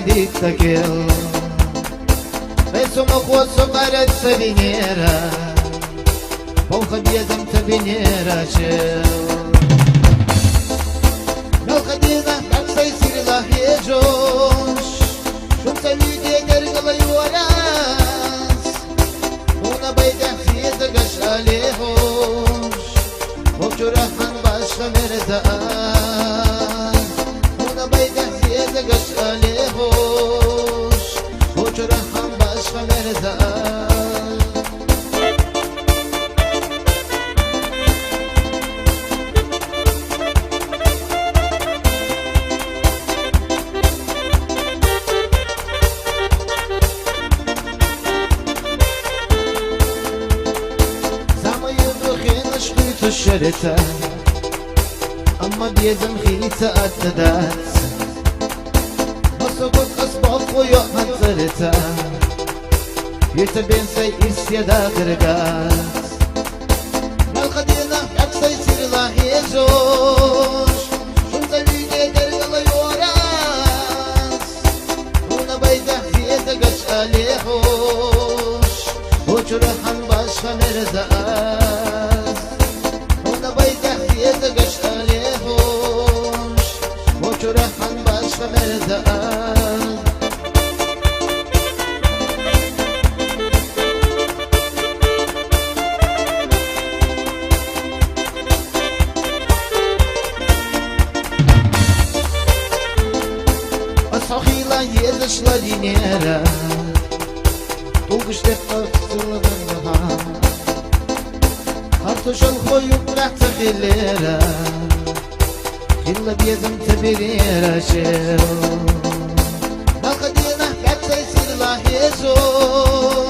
dicta quel Penso mo posso fare sta viniera Pouca biedam ta viniera cel Melka dina как сай сирила хежош Шумца люди гергала юарас Una bayda fiyata gash alehosh Okurahan başka merdan Una bayda fiyata gash alehosh Okurahan başka merdan شرته اما بیدم خیلی تعددت بسقط اسباب ويا حضرته يتبين سي اسيدا غرقات القدينا حتى يصير الله يجوش شنطة بيدي قرق يوراس ونا بيده في يدقش عليهوش وجرحا باشا مرداس bayda fiyata gash alehosh Mochurahan başka merdan Asahila yedishla dinera Tulgıştek aksırlığında Hartoşan koyup bıraktı khillera Khilla biyedem tebirira şel Malka dina hatta yisir lah yezo